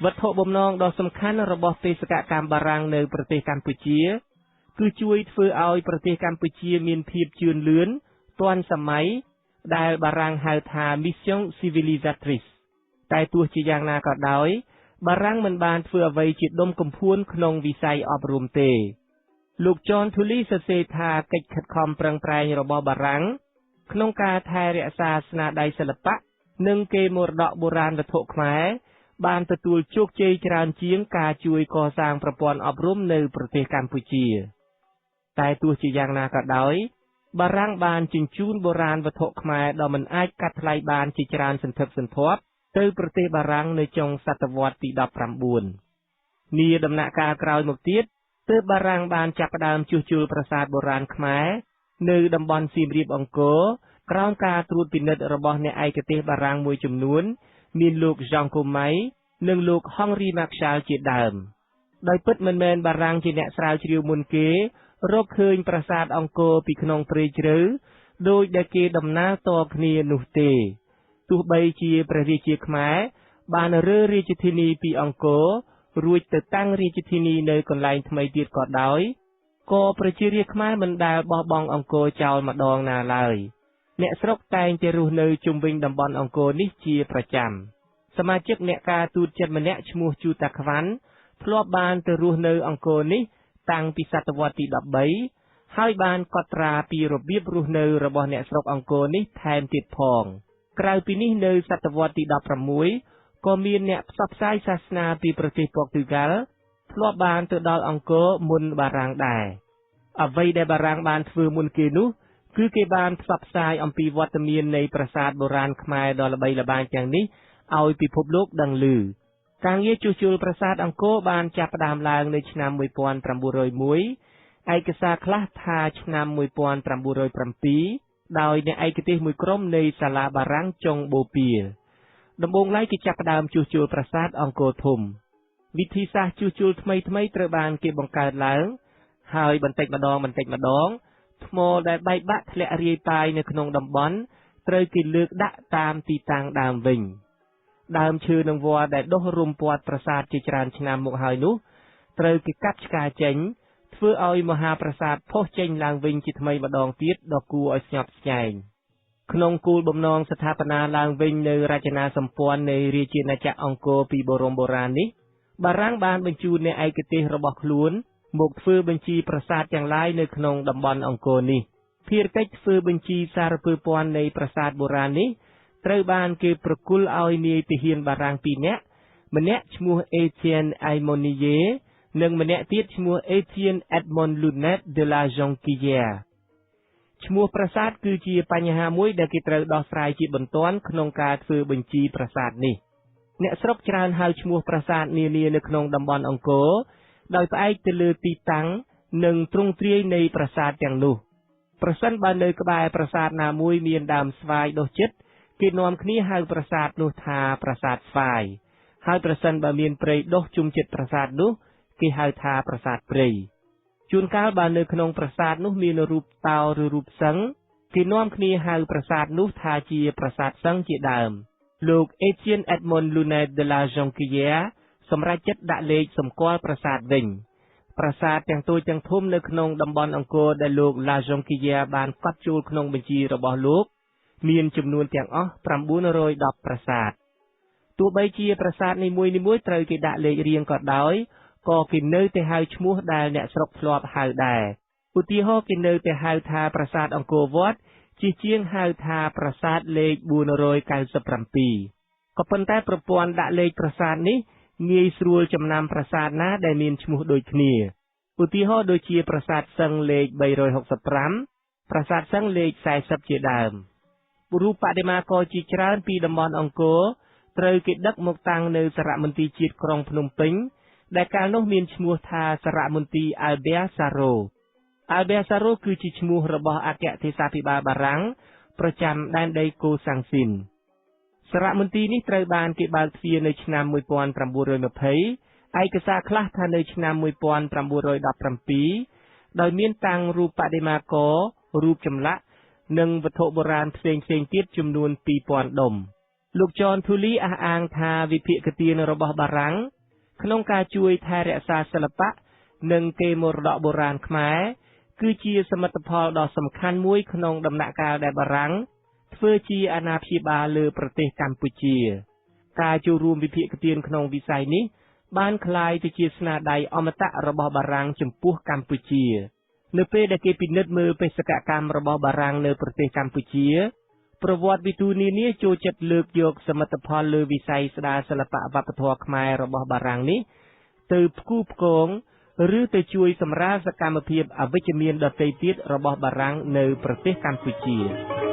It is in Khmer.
វត្ថុបំណងដ៏សំខាន់របស់បេសកកម្មបារាំងនៅប្រទេសកម្ពុជាគឺជួយធ្វើឲ្យប្រទេសកម្ពុជាមានភាពជឿនលឿនទាន់សម័យដែលបារាំងហៅថា Mission Civilisatrice តែទោះជាយ៉ាងណាក៏ដោយបារាំងមិនបានធ្វើអ្វីជាដុំកំភួនក្នុងវិស័យអប់រំទេលោក John Tully សរសេរថាកិច្ចខិតខំប្រឹងប្រែងរបស់បារាំងក្នុងការថែរក្សាស្នាដៃសិល្បៈនិងកេរមរតកបុរាណវត្ថុខ្មែរបានទទួលជោគជ័យច្រើនជាងការជួយកសាងប្រព័ន្ធអប់រំនៅប្រទេសកម្ពុជាតែទោះជាយ៉ាងណាក៏ដោយបារាំងបានជញ្ជូនបុរាណវត្ថុខ្មែរដ៏មិនអាចកាត់ថ្លៃបានជាច្រើនសន្ធឹកសន្ធាប់ទៅប្រទេសបារាំងនៅចុងសតវត្សទី19នាដំណាក់កាលក្រោយមកទៀតទើបបារាំងបានចាប់ផ្ដើមជួសជុលប្រាសាទបុរាណខ្មែរនៅតំបន់សៀមរាបអង្គរក្រោមការត្រួតពិនិត្យរបស់អ្នកឯកទេសបារាំងមួយចំនួនមានលោក Jean Comay និងលោក Henri Marchal ជាដើមដោយពិតមិនមែនបារាំងជាអ្នកស្រាវជ្រាវមុនគេរកឃើញប្រាសាទអង្គរពីក្នុងព្រៃជ្រៅដោយដែលគេដំណាលតគ្នានោះទេទោះបីជាព្រះរាជាខ្មែរបានរើរាជធានីពីអង្គររួចទៅតាំងរាជធានីនៅកន្លែងថ្មីទៀតក៏ដោយក៏ប្រជារាស្ត្រខ្មែរមិនដែលបោះបង់អង្គរចោលម្ដងណាឡើយអ្នកស្រុកតែងតែរស់នៅជុំវិញតំបន់អង្គរនេះជាប្រចាំសមាជិកអ្នកការទូតចិត្តម្នាក់ឈ្មោះជូតាខ្វាន់ធ្លាប់បានទៅរស់នៅអង្គរនេះតាំងពីសតវត្សទី13ហើយបានកត់ត្រាពីរបៀបរស់នៅរបស់អ្នកស្រុកអង្គរនេះថែមទៀតផងក្រៅពីនេះនៅសតវត្សទី16ក៏មានអ្នកផ្សព្វផ្សាយសាសនាពីប្រទេសព័រទុយហ្គាល់ធ្លាប់បានទៅដល់អង្គរមុនបារាំងដែរអ្វីដែលបារាំងបានធ្វើមុនគេនោះគឺគេបានផ្សព្វផ្សាយអំពីវត្តមាននៃប្រាសាទបុរាណខ្មែរដ៏ល្បីល្បាញទាំងនេះឲ្យពិភពលោកដឹងឮការងារជួសជុលប្រាសាទអង្គរបានចាប់ផ្ដើមឡើងនៅឆ្នាំ1901ឯកសារខ្លះថាឆ្នាំ1907ដោយអ្នកឯកទេសមួយក្រុមនៃសាលាបារាំងចុងបូព៌ាដំបូងឡើយគេចាប់ផ្ដើមជួសជុលប្រាសាទអង្គរធំវិធីសាស្ត្រជួសជុលថ្មីត្រូវបានគេបង្កើតឡើងហើយបន្តិចម្ដងថ្មដែលបែកបាក់ធ្លាក់រាយប៉ាយនៅក្នុងតំបន់ត្រូវគេលើកដាក់តាមទីតាំងដើមវិញដើមឈើនិងវល្លិដែលដុះរុំព័ទ្ធប្រាសាទជាច្រើនឆ្នាំមកហើយនោះត្រូវគេកាប់ឆ្ការចេញធ្វើឲ្យមហាប្រាសាទផុសចេញឡើងវិញជាថ្មីម្ដងទៀតដ៏គួរឲ្យស្ញប់ស្ញែងក្នុងគោលបំណងស្ថាបនាឡើងវិញនៅរចនាសម្ព័ន្ធនៃរាជាណាចក្រអង្គរពីបរមបុរាណនេះបារាំងបានបញ្ជូនអ្នកឯកទេសរបស់ខ្លួនមកធ្វើបញ្ជីប្រាសាទទាំងឡាយនៅក្នុងតំបន់អង្គរនេះភារកិច្ចធ្វើបញ្ជីសារពើព័ន្ធនៃប្រាសាទបុរាណនេះត្រូវបានគេប្រគល់ឲ្យនាយទាហានបារាំង2នាក់ម្នាក់ឈ្មោះ Étienne Aymonier និងម្នាក់ទៀតឈ្មោះ Étienne Edmond Lunet de la Jonquière ឈ្មោះប្រាសាទគឺជាបញ្ហាមួយដែលគេត្រូវដោះស្រាយជាបន្ទាន់ក្នុងការធ្វើបញ្ជីប្រាសាទនេះអ្នកស្រុកច្រើនហៅឈ្មោះប្រាសាទនានានៅក្នុងតំបន់អង្គរដោយផ្អែកទៅលើទីតាំងនិងទ្រង់ទ្រាយនៃប្រាសាទទាំងនោះប្រសិនបើនៅក្បែរប្រាសាទណាមួយមានដើមស្វាយដុះជិតគេនាំគ្នាហៅប្រាសាទនោះថាប្រាសាទស្វាយហើយប្រសិនបើមានព្រៃដុះជុំជិតប្រាសាទនោះគេហៅថាប្រាសាទព្រៃជួនកាលបើនៅក្នុងប្រាសាទនោះមានរូបតោឬរូបសិង្ហគេនាំគ្នាហៅប្រាសាទនោះថាជាប្រាសាទសិង្ហជាដើមលោក Étienne Edmond Lunet de la Jonquière សម្រាប់ចិត្តដាក់លេខសម្គាល់ប្រាសាទវិញប្រាសាទទាំងតូចទាំងធំនៅក្នុងតំបន់អង្គរដែលលោក La Jonquière បានកត់ចូលក្នុងបញ្ជីរបស់លោកមានចំនួនទាំងអស់910ប្រាសាទទោះបីជាប្រាសាទនីមួយៗត្រូវគេដាក់លេខរៀងក៏ដោយក៏គេនៅតែហៅឈ្មោះដែលអ្នកស្រុកធ្លាប់ហៅដែរឧទាហរណ៍គេនៅតែហៅថាប្រាសាទអង្គរវត្តជាងហៅថាប្រាសាទលេខ497ក៏ប៉ុន្តែប្រព័ន្ធដាក់លេខប្រាសាទនេះងាយស្រួលចំណាំប្រាសាទណាដែលមានឈ្មោះដូចគ្នាឧទាហរណ៍ដូចជាប្រាសាទសិង្ហលេខ365ប្រាសាទសិង្ហលេខ40ជាដើមរូបបដិមាករជាច្រើនពីតំបន់អង្គរត្រូវគេដឹកមកតាំងនៅសារមន្ទីរជាតិក្រុងភ្នំពេញដែលកាលនោះមានឈ្មោះថាសារមន្ទីរ Albert Sarraut គឺជាឈ្មោះរបស់អគ្គទេសាភិបាលបារាំងប្រចាំដែនដីកូសាំងស៊ីនសារមន្ទីរនេះត្រូវបានគេបើកទ្វារនៅឆ្នាំ1920ឯកសារខ្លះថានៅឆ្នាំ1917ដោយមានតាំងរូបបដិមាកររូបចម្លាក់និងវត្ថុបុរាណផ្សេងទៀតចំនួន 2000 ដុំ លោក John Thuli អះអាងថាវិភាគទានរបស់បារាំងក្នុងការជួយថែរក្សាសិល្បៈនិងកេរមរតកបុរាណខ្មែរគឺជាសមិទ្ធផលដ៏សំខាន់មួយក្នុងដំណាក់កាលដែលបារាំងធ្វើជាអាណាព្យាបាលលើប្រទេសកម្ពុជាការចូលរួមវិភាគទានក្នុងវិស័យនេះបានក្លាយទៅជាស្នាដៃអមតៈរបស់បារាំងចំពោះកម្ពុជានៅពេលដែលគេពិនិត្យមើលបេសកកម្មរបស់បារាំងនៅប្រទេសកម្ពុជាប្រវត្តិវិទូនានាចូលចិត្តលើកយកសមិទ្ធផលលើវិស័យស្ដារសិល្បៈវប្បធម៌ខ្មែររបស់បារាំងនេះទៅផ្គូផ្គងឬទៅជួយសម្រាលសកម្មភាពអវិជ្ជមានដទៃទៀតរបស់បារាំងនៅប្រទេសកម្ពុជា